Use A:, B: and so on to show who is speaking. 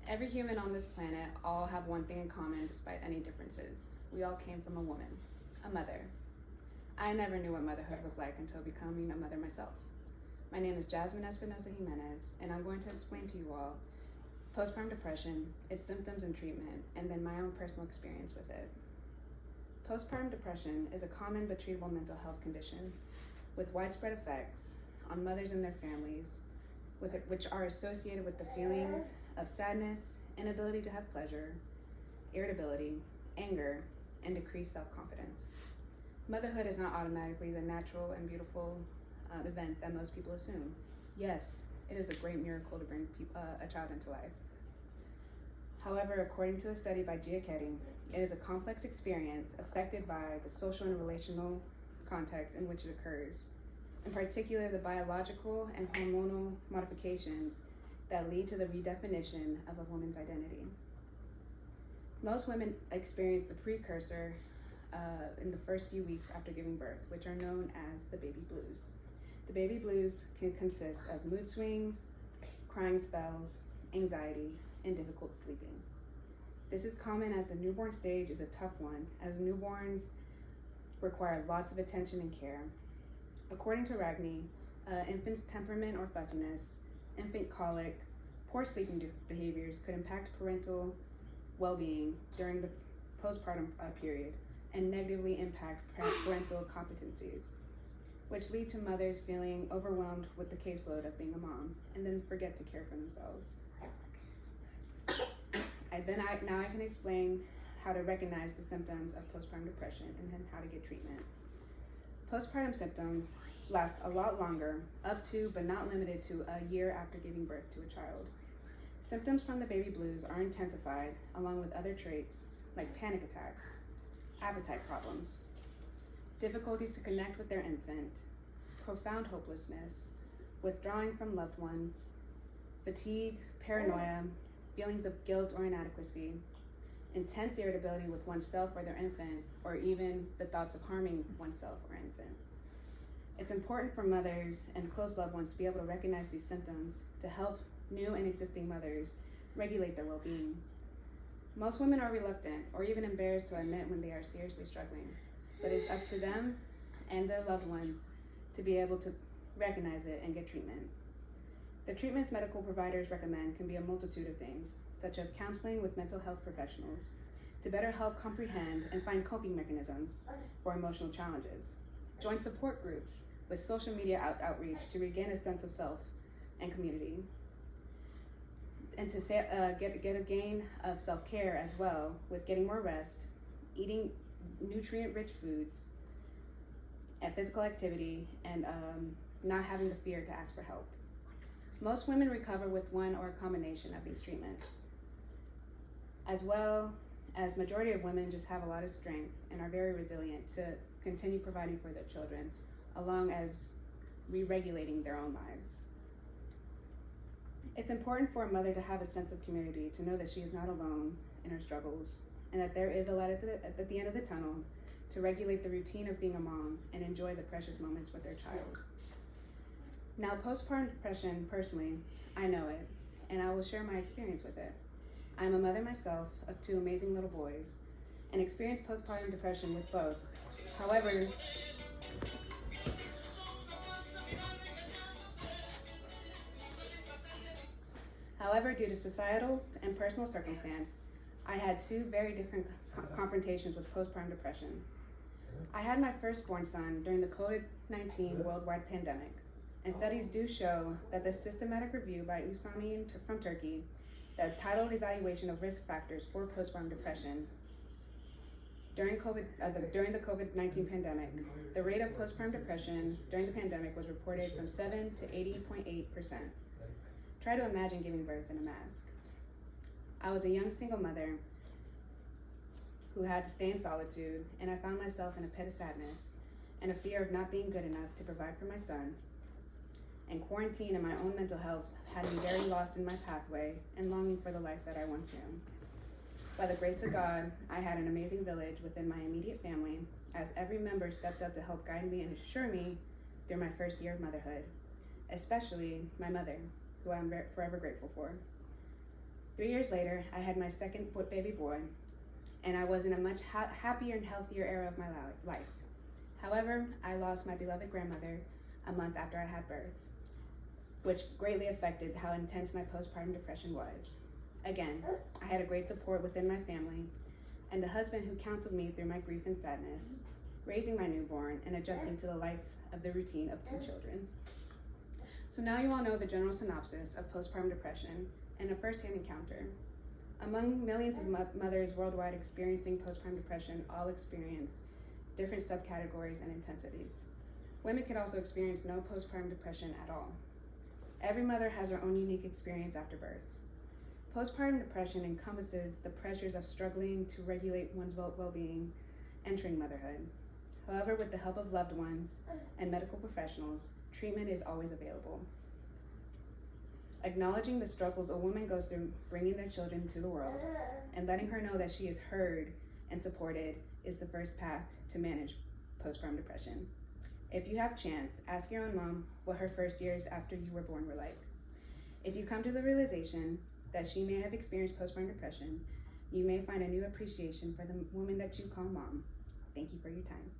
A: Every human on this planet all have one thing in common despite any differences. We all came from a woman, a mother. I never knew what motherhood was like until becoming a mother myself. My name is Jasmine Espinosa Jimenez, and I'm going to explain to you all postpartum depression, its symptoms and treatment, and then my own personal experience with it. Postpartum depression is a common but treatable mental health condition with widespread effects on mothers and their families, which are associated with the feelings of sadness, inability to have pleasure, irritability, anger, and decreased self-confidence. Motherhood is not automatically the natural and beautiful event that most people assume. Yes, it is a great miracle to bring a child into life. However, according to a study by Giacchetti, it is a complex experience affected by the social and relational context in which it occurs, in particular the biological and hormonal modifications that lead to the redefinition of a woman's identity. Most women experience the precursor in the first few weeks after giving birth, which are known as the baby blues. The baby blues can consist of mood swings, crying spells, anxiety, and difficult sleeping. This is common as the newborn stage is a tough one, as newborns require lots of attention and care. According to Ragni, infant's temperament or fussiness, infant colic, poor sleeping behaviors could impact parental well-being during the postpartum period and negatively impact parental competencies, which lead to mothers feeling overwhelmed with the caseload of being a mom and then forget to care for themselves. Now I can explain how to recognize the symptoms of postpartum depression and then how to get treatment. Postpartum symptoms last a lot longer, up to but not limited to a year after giving birth to a child. Symptoms from the baby blues are intensified along with other traits like panic attacks, appetite problems, difficulties to connect with their infant, profound hopelessness, withdrawing from loved ones, fatigue, paranoia, feelings of guilt or inadequacy, intense irritability with oneself or their infant, or even the thoughts of harming oneself or infant. It's important for mothers and close loved ones to be able to recognize these symptoms to help new and existing mothers regulate their well-being. Most women are reluctant or even embarrassed to admit when they are seriously struggling, but it's up to them and their loved ones to be able to recognize it and get treatment. The treatments medical providers recommend can be a multitude of things, such as counseling with mental health professionals to better help comprehend and find coping mechanisms for emotional challenges, join support groups with social media outreach to regain a sense of self and community, and to get a gain of self-care as well with getting more rest, eating nutrient-rich foods, and physical activity, and not having the fear to ask for help. Most women recover with one or a combination of these treatments, as well as majority of women just have a lot of strength and are very resilient to continue providing for their children, along as re-regulating their own lives. It's important for a mother to have a sense of community, to know that she is not alone in her struggles, and that there is a light at the end of the tunnel to regulate the routine of being a mom and enjoy the precious moments with their child. Now, postpartum depression, personally, I know it, and I will share my experience with it. I'm a mother myself of two amazing little boys and experienced postpartum depression with both. However, due to societal and personal circumstance, I had two very different confrontations with postpartum depression. I had my firstborn son during the COVID-19 worldwide pandemic, and studies do show that the systematic review by Usami from Turkey, the titled Evaluation of Risk Factors for Postpartum Depression, during the COVID-19 pandemic, the rate of postpartum depression during the pandemic was reported from 7 to 80.8%. Try to imagine giving birth in a mask. I was a young single mother who had to stay in solitude, and I found myself in a pit of sadness and a fear of not being good enough to provide for my son. And quarantine and my own mental health had me very lost in my pathway and longing for the life that I once knew. By the grace of God, I had an amazing village within my immediate family, as every member stepped up to help guide me and assure me through my first year of motherhood, especially my mother, who I'm forever grateful for. 3 years later, I had my second baby boy, and I was in a much happier and healthier era of my life. However, I lost my beloved grandmother a month after I had birth, which greatly affected how intense my postpartum depression was. Again, I had a great support within my family and a husband who counseled me through my grief and sadness, raising my newborn and adjusting to the life of the routine of 2 children. So now you all know the general synopsis of postpartum depression and a first-hand encounter. Among millions of mothers worldwide experiencing postpartum depression, all experience different subcategories and intensities. Women can also experience no postpartum depression at all. Every mother has her own unique experience after birth. Postpartum depression encompasses the pressures of struggling to regulate one's well-being entering motherhood. However, with the help of loved ones and medical professionals, treatment is always available. Acknowledging the struggles a woman goes through bringing their children to the world and letting her know that she is heard and supported is the first path to manage postpartum depression. If you have chance, ask your own mom what her first years after you were born were like. If you come to the realization that she may have experienced postpartum depression, you may find a new appreciation for the woman that you call mom. Thank you for your time.